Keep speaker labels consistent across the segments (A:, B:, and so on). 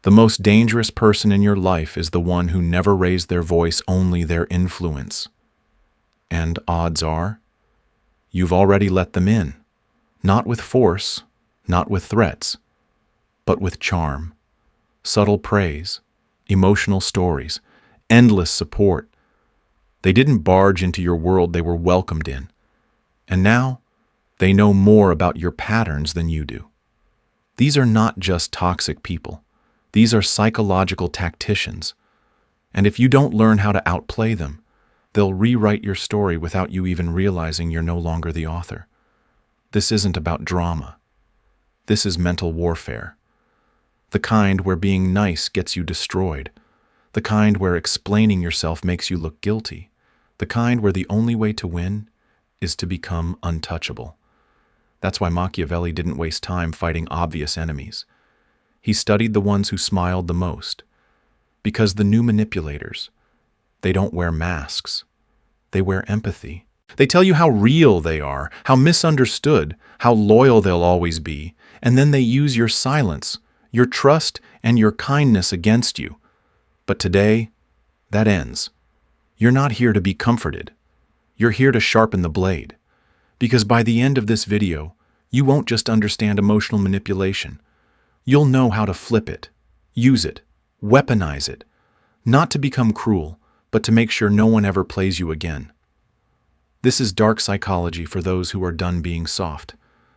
A: The most dangerous person in your life is the one who never raised their voice, only their influence. And odds are, you've already let them in. Not with force, not with threats, but with charm, subtle praise, emotional stories, endless support. They didn't barge into your world, they were welcomed in. And now, they know more about your patterns than you do. These are not just toxic people. These are psychological tacticians. And if you don't learn how to outplay them, they'll rewrite your story without you even realizing you're no longer the author. This isn't about drama. This is mental warfare. The kind where being nice gets you destroyed. The kind where explaining yourself makes you look guilty. The kind where the only way to win is to become untouchable. That's why Machiavelli didn't waste time fighting obvious enemies. He studied the ones who smiled the most. Because the new manipulators, they don't wear masks. They wear empathy. They tell you how real they are, how misunderstood, how loyal they'll always be, and then they use your silence, your trust, and your kindness against you. But today, that ends. You're not here to be comforted. You're here to sharpen the blade. Because by the end of this video, you won't just understand emotional manipulation. You'll know how to flip it, use it, weaponize it, not to become cruel, but to make sure no one ever plays you again. This is dark psychology for those who are done being soft.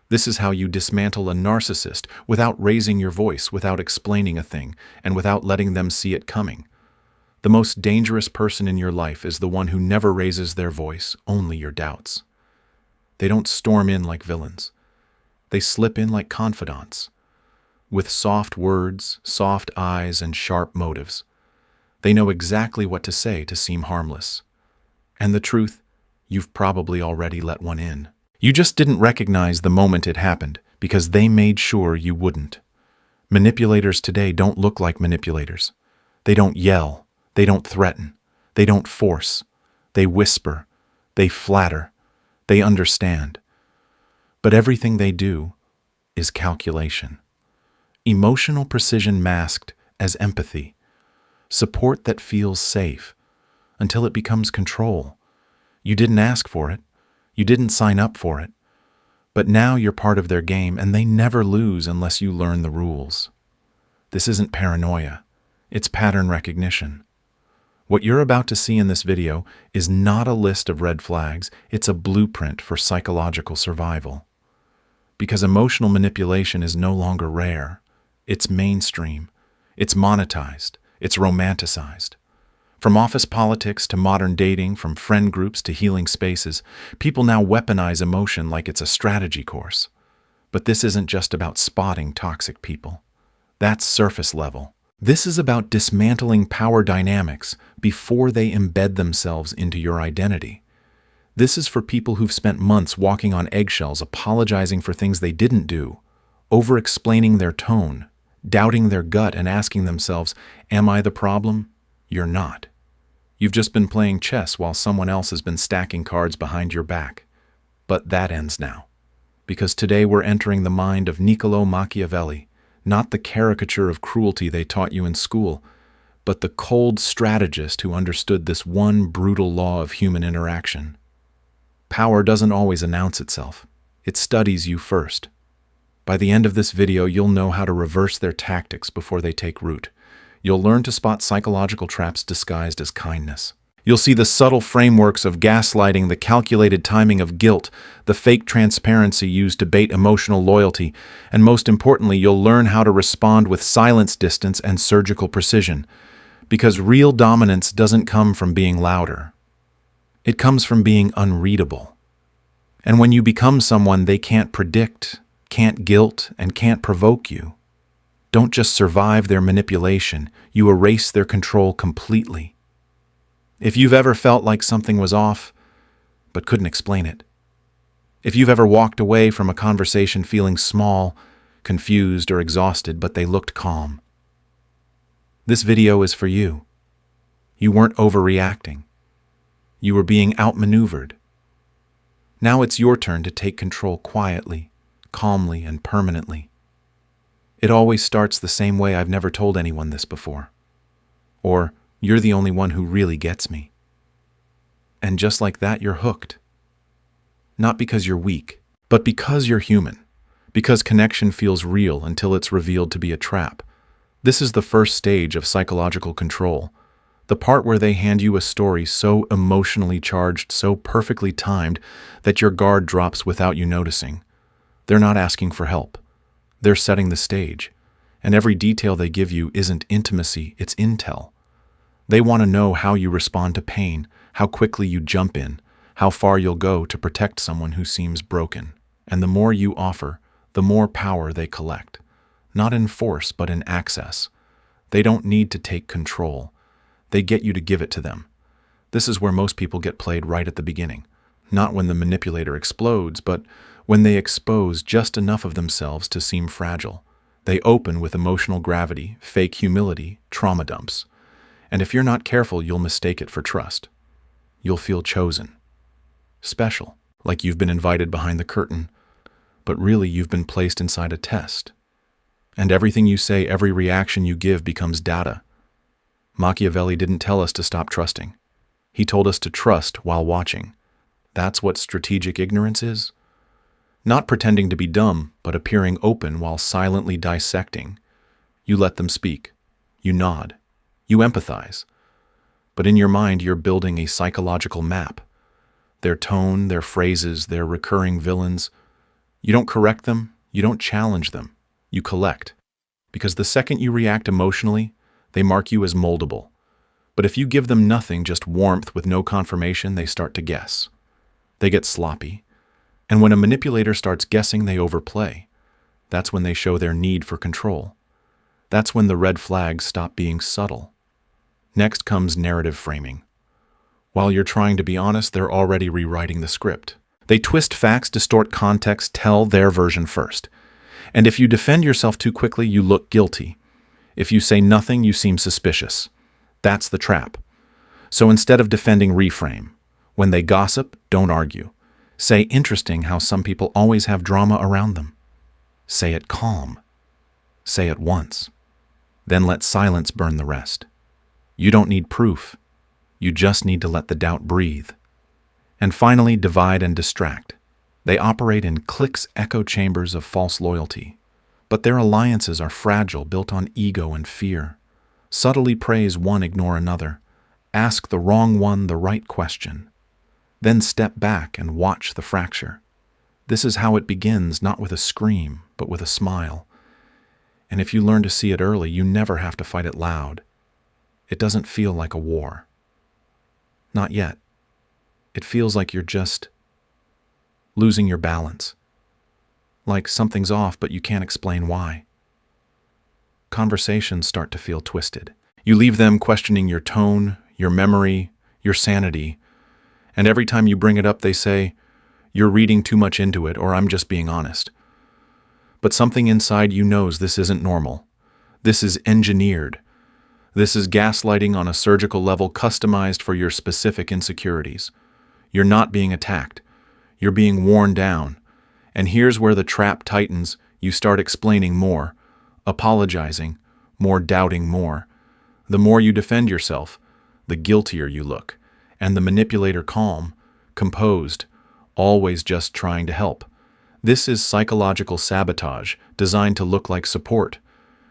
A: This is how you dismantle a narcissist without raising your voice, without explaining a thing, and without letting them see it coming. The most dangerous person in your life is the one who never raises their voice, only your doubts. They don't storm in like villains. They slip in like confidants, with soft words, soft eyes, and sharp motives. They know exactly what to say to seem harmless. And the truth, you've probably already let one in. You just didn't recognize the moment it happened because they made sure you wouldn't. Manipulators today don't look like manipulators. They don't yell. They don't threaten. They don't force. They whisper. They flatter. They understand. But everything they do is calculation. Emotional precision masked as empathy. Support that feels safe until it becomes control. You didn't ask for it. You didn't sign up for it. But now you're part of their game, and they never lose unless you learn the rules. This isn't paranoia. It's pattern recognition. What you're about to see in this video is not a list of red flags. It's a blueprint for psychological survival. Because emotional manipulation is no longer rare. It's mainstream. It's monetized. It's romanticized. From office politics to modern dating, from friend groups to healing spaces, people now weaponize emotion like it's a strategy course. But this isn't just about spotting toxic people. That's surface level. This is about dismantling power dynamics before they embed themselves into your identity. This is for people who've spent months walking on eggshells, apologizing for things they didn't do, over-explaining their tone, doubting their gut, and asking themselves, am I the problem? You're not. You've just been playing chess while someone else has been stacking cards behind your back. But that ends now. Because today we're entering the mind of Niccolo Machiavelli, not the caricature of cruelty they taught you in school, but the cold strategist who understood this one brutal law of human interaction. Power doesn't always announce itself. It studies you first. By the end of this video, you'll know how to reverse their tactics before they take root. You'll learn to spot psychological traps disguised as kindness. You'll see the subtle frameworks of gaslighting, the calculated timing of guilt, the fake transparency used to bait emotional loyalty, and most importantly, you'll learn how to respond with silence, distance, and surgical precision. Because real dominance doesn't come from being louder. It comes from being unreadable. And when you become someone they can't predict, can't guilt, and can't provoke you, don't just survive their manipulation, you erase their control completely. If you've ever felt like something was off, but couldn't explain it. If you've ever walked away from a conversation feeling small, confused, or exhausted, but they looked calm. This video is for you. You weren't overreacting. You were being outmaneuvered. Now it's your turn to take control quietly, calmly, and permanently. It always starts the same way: "I've never told anyone this before." Or, "You're the only one who really gets me." And just like that, you're hooked. Not because you're weak, but because you're human. Because connection feels real until it's revealed to be a trap. This is the first stage of psychological control. The part where they hand you a story so emotionally charged, so perfectly timed, that your guard drops without you noticing. They're not asking for help. They're setting the stage. And every detail they give you isn't intimacy, it's intel. They want to know how you respond to pain, how quickly you jump in, how far you'll go to protect someone who seems broken. And the more you offer, the more power they collect. Not in force, but in access. They don't need to take control. They get you to give it to them. This is where most people get played right at the beginning. Not when the manipulator explodes, but when they expose just enough of themselves to seem fragile. They open with emotional gravity, fake humility, trauma dumps. And if you're not careful, you'll mistake it for trust. You'll feel chosen. Special, like you've been invited behind the curtain, but really you've been placed inside a test. And everything you say, every reaction you give becomes data. Machiavelli didn't tell us to stop trusting. He told us to trust while watching. That's what strategic ignorance is. Not pretending to be dumb, but appearing open while silently dissecting. You let them speak. You nod. You empathize. But in your mind, you're building a psychological map. Their tone, their phrases, their recurring villains. You don't correct them. You don't challenge them. You collect. Because the second you react emotionally, they mark you as moldable. But if you give them nothing, just warmth with no confirmation, they start to guess. They get sloppy. And when a manipulator starts guessing, they overplay. That's when they show their need for control. That's when the red flags stop being subtle. Next comes narrative framing. While you're trying to be honest, they're already rewriting the script. They twist facts, distort context, tell their version first. And if you defend yourself too quickly, you look guilty. If you say nothing, you seem suspicious. That's the trap. So instead of defending, reframe. When they gossip, don't argue. Say, "Interesting how some people always have drama around them." Say it calm. Say it once. Then let silence burn the rest. You don't need proof. You just need to let the doubt breathe. And finally, divide and distract. They operate in cliques, echo chambers of false loyalty. But their alliances are fragile, built on ego and fear. Subtly praise one, ignore another. Ask the wrong one the right question. Then step back and watch the fracture. This is how it begins, not with a scream, but with a smile. And if you learn to see it early, you never have to fight it loud. It doesn't feel like a war. Not yet. It feels like you're just losing your balance. Like something's off, but you can't explain why. Conversations start to feel twisted. You leave them questioning your tone, your memory, your sanity. And every time you bring it up, they say, "You're reading too much into it," or "I'm just being honest." But something inside you knows this isn't normal. This is engineered. This is gaslighting on a surgical level, customized for your specific insecurities. You're not being attacked. You're being worn down. And here's where the trap tightens. You start explaining more, apologizing, more doubting more. The more you defend yourself, the guiltier you look. And the manipulator calm, composed, always just trying to help. This is psychological sabotage, designed to look like support.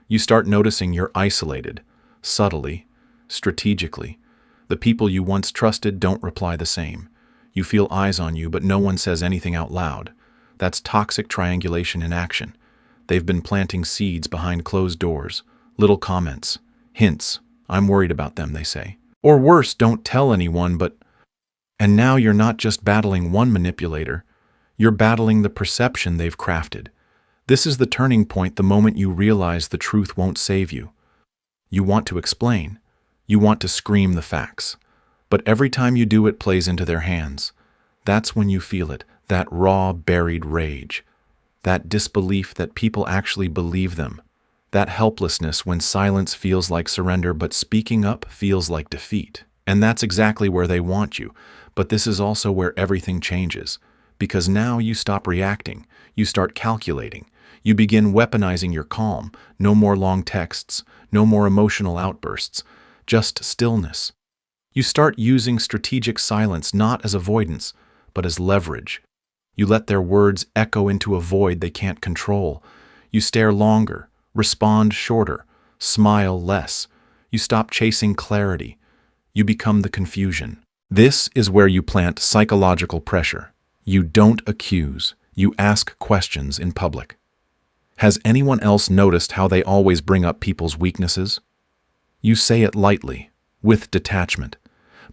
A: You start noticing you're isolated, subtly, strategically. The people you once trusted don't reply the same. You feel eyes on you, but no one says anything out loud. That's toxic triangulation in action. They've been planting seeds behind closed doors, little comments, hints. "I'm worried about them," they say. Or worse, "Don't tell anyone," but... And now you're not just battling one manipulator, you're battling the perception they've crafted. This is the turning point, the moment you realize the truth won't save you. You want to explain. You want to scream the facts. But every time you do, it plays into their hands. That's when you feel it, that raw, buried rage. That disbelief that people actually believe them. That helplessness when silence feels like surrender, but speaking up feels like defeat. And that's exactly where they want you. But this is also where everything changes. Because now you stop reacting. You start calculating. You begin weaponizing your calm. No more long texts, no more emotional outbursts, just stillness. You start using strategic silence not as avoidance, but as leverage. You let their words echo into a void they can't control. You stare longer, respond shorter, smile less. You stop chasing clarity. You become the confusion. This is where you plant psychological pressure. You don't accuse. You ask questions in public. Has anyone else noticed how they always bring up people's weaknesses? You say it lightly, with detachment,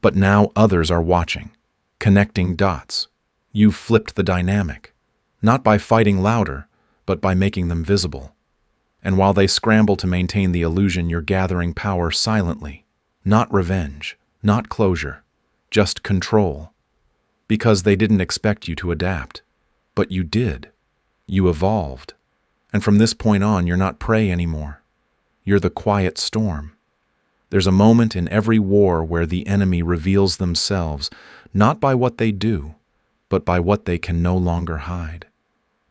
A: but now others are watching, connecting dots. You've flipped the dynamic, not by fighting louder, but by making them visible. And while they scramble to maintain the illusion, you're gathering power silently. Not revenge, not closure, just control. Because they didn't expect you to adapt. But you did. You evolved. And from this point on, you're not prey anymore. You're the quiet storm. There's a moment in every war where the enemy reveals themselves, not by what they do, but by what they can no longer hide.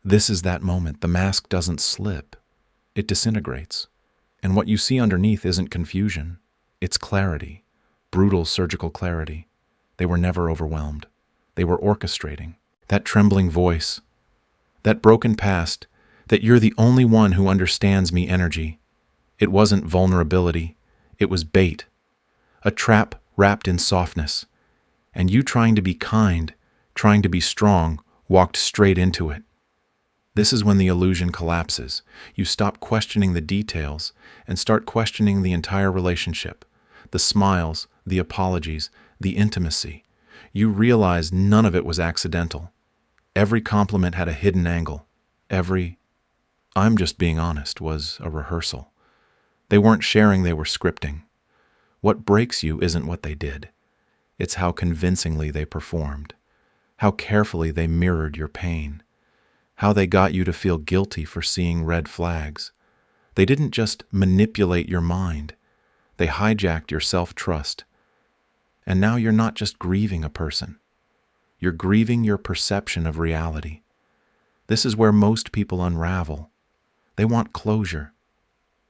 A: This is that moment. The mask doesn't slip. It disintegrates. And what you see underneath isn't confusion. It's clarity. Brutal surgical clarity. They were never overwhelmed. They were orchestrating. That trembling voice. That broken past. That you're the only one who understands me energy. It wasn't vulnerability. It was bait. A trap wrapped in softness. And you, trying to be kind, trying to be strong, walked straight into it. This is when the illusion collapses. You stop questioning the details and start questioning the entire relationship. The smiles, the apologies, the intimacy. You realize none of it was accidental. Every compliment had a hidden angle. Every, "I'm just being honest," was a rehearsal. They weren't sharing, they were scripting. What breaks you isn't what they did. It's how convincingly they performed. How carefully they mirrored your pain. How they got you to feel guilty for seeing red flags. They didn't just manipulate your mind. They hijacked your self-trust. And now you're not just grieving a person. You're grieving your perception of reality. This is where most people unravel. They want closure.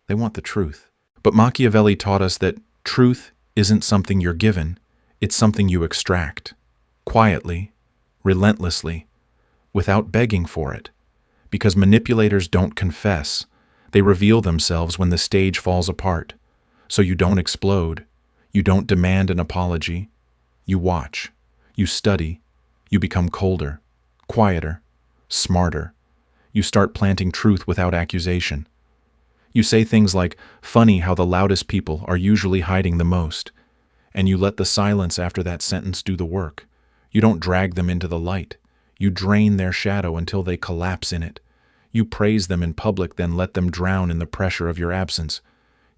A: They want the truth. But Machiavelli taught us that truth isn't something you're given. It's something you extract. Quietly, relentlessly, without begging for it. Because manipulators don't confess. They reveal themselves when the stage falls apart. So you don't explode. You don't demand an apology. You watch. You study. You become colder, quieter, smarter. You start planting truth without accusation. You say things like, "Funny how the loudest people are usually hiding the most." And you let the silence after that sentence do the work. You don't drag them into the light. You drain their shadow until they collapse in it. You praise them in public, then let them drown in the pressure of your absence.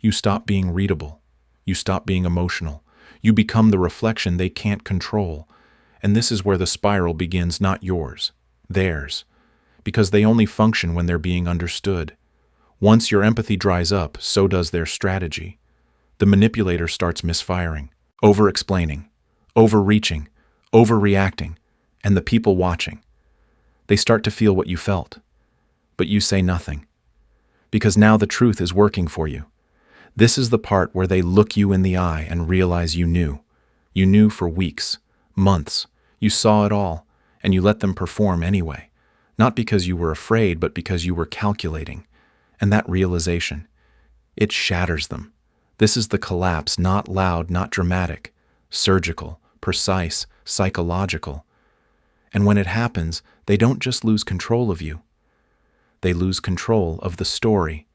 A: You stop being readable. You stop being emotional. You become the reflection they can't control. And this is where the spiral begins, not yours, theirs. Because they only function when they're being understood. Once your empathy dries up, so does their strategy. The manipulator starts misfiring, over-explaining, overreaching, overreacting, and the people watching. They start to feel what you felt, but you say nothing. Because now the truth is working for you. This is the part where they look you in the eye and realize you knew. You knew for weeks, months. You saw it all, and you let them perform anyway. Not because you were afraid, but because you were calculating. And that realization, it shatters them. This is the collapse, not loud, not dramatic, surgical, precise, psychological. And when it happens, they don't just lose control of you. They lose control of the story.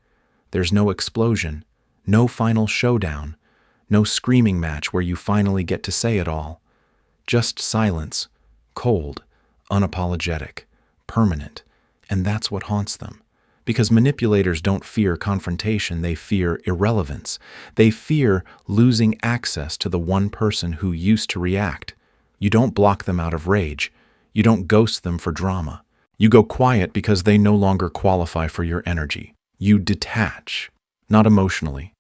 A: There's no explosion, no final showdown, no screaming match where you finally get to say it all. Just silence, cold, unapologetic, permanent. And that's what haunts them. Because manipulators don't fear confrontation, they fear irrelevance. They fear losing access to the one person who used to react. You don't block them out of rage. You don't ghost them for drama. You go quiet because they no longer qualify for your energy. You detach, not emotionally,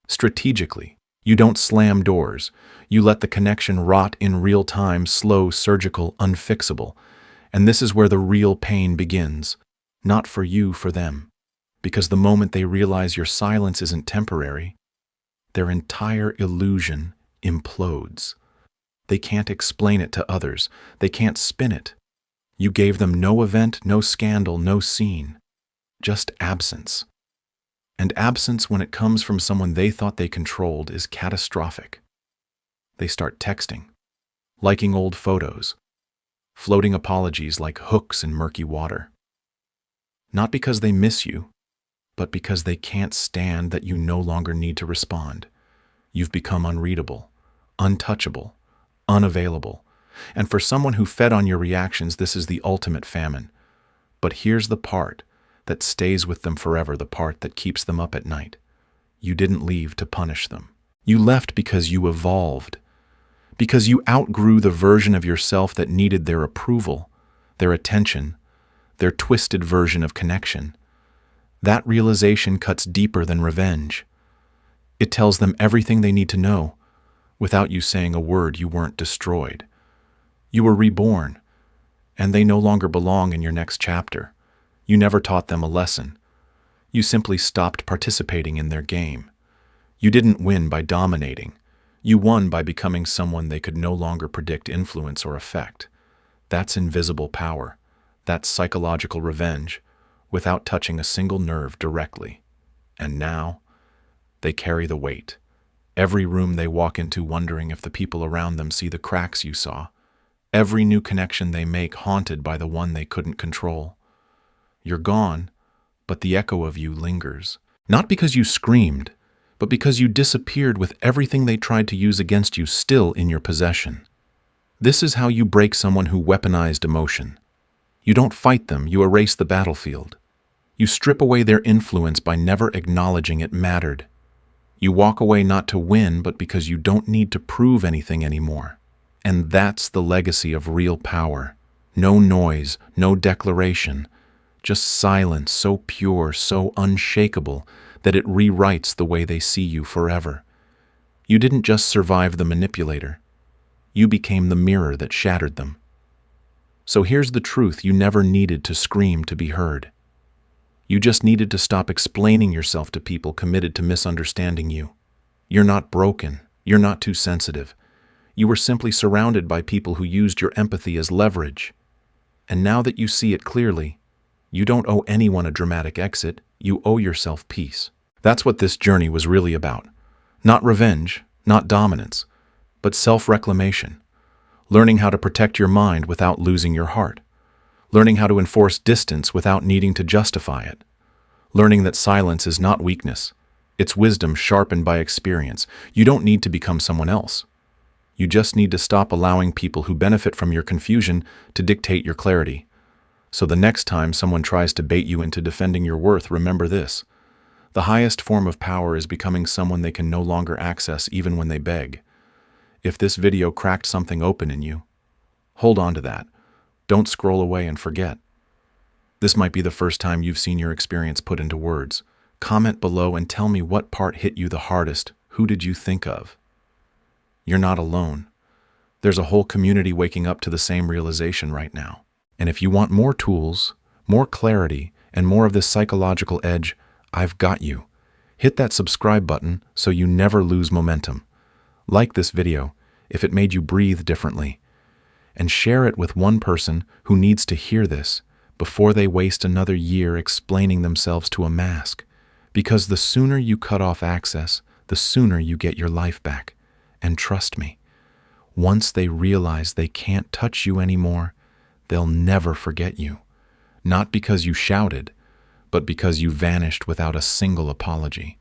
A: strategically. You don't slam doors. You let the connection rot in real time, slow, surgical, unfixable. And this is where the real pain begins. Not for you, for them. Because the moment they realize your silence isn't temporary, their entire illusion implodes. They can't explain it to others. They can't spin it. You gave them no event, no scandal, no scene. Just absence. And absence, when it comes from someone they thought they controlled, is catastrophic. They start texting, liking old photos, floating apologies like hooks in murky water. Not because they miss you, but because they can't stand that you no longer need to respond. You've become unreadable, untouchable, unavailable. And for someone who fed on your reactions, this is the ultimate famine. But here's the part that stays with them forever, the part that keeps them up at night. You didn't leave to punish them. You left because you evolved, because you outgrew the version of yourself that needed their approval, their attention, their twisted version of connection. That realization cuts deeper than revenge. It tells them everything they need to know. Without you saying a word, you weren't destroyed. You were reborn, and they no longer belong in your next chapter. You never taught them a lesson. You simply stopped participating in their game. You didn't win by dominating. You won by becoming someone they could no longer predict, influence, or affect. That's invisible power. That's psychological revenge, without touching a single nerve directly. And now, they carry the weight. Every room they walk into wondering if the people around them see the cracks you saw. Every new connection they make haunted by the one they couldn't control. You're gone, but the echo of you lingers. Not because you screamed, but because you disappeared with everything they tried to use against you still in your possession. This is how you break someone who weaponized emotion. You don't fight them, you erase the battlefield. You strip away their influence by never acknowledging it mattered. You walk away not to win, but because you don't need to prove anything anymore. And that's the legacy of real power. No noise, no declaration, just silence so pure, so unshakable, that it rewrites the way they see you forever. You didn't just survive the manipulator. You became the mirror that shattered them. So here's the truth: you never needed to scream to be heard. You just needed to stop explaining yourself to people committed to misunderstanding you. You're not broken. You're not too sensitive. You were simply surrounded by people who used your empathy as leverage. And now that you see it clearly, you don't owe anyone a dramatic exit. You owe yourself peace. That's what this journey was really about. Not revenge, not dominance, but self-reclamation. Learning how to protect your mind without losing your heart. Learning how to enforce distance without needing to justify it. Learning that silence is not weakness. It's wisdom sharpened by experience. You don't need to become someone else. You just need to stop allowing people who benefit from your confusion to dictate your clarity. So the next time someone tries to bait you into defending your worth, remember this: the highest form of power is becoming someone they can no longer access even when they beg. If this video cracked something open in you, hold on to that. Don't scroll away and forget. This might be the first time you've seen your experience put into words. Comment below and tell me what part hit you the hardest. Who did you think of? You're not alone. There's a whole community waking up to the same realization right now. And if you want more tools, more clarity, and more of this psychological edge, I've got you. Hit that subscribe button so you never lose momentum. Like this video if it made you breathe differently. And share it with one person who needs to hear this before they waste another year explaining themselves to a mask. Because the sooner you cut off access, the sooner you get your life back. And trust me, once they realize they can't touch you anymore, they'll never forget you. Not because you shouted, but because you vanished without a single apology.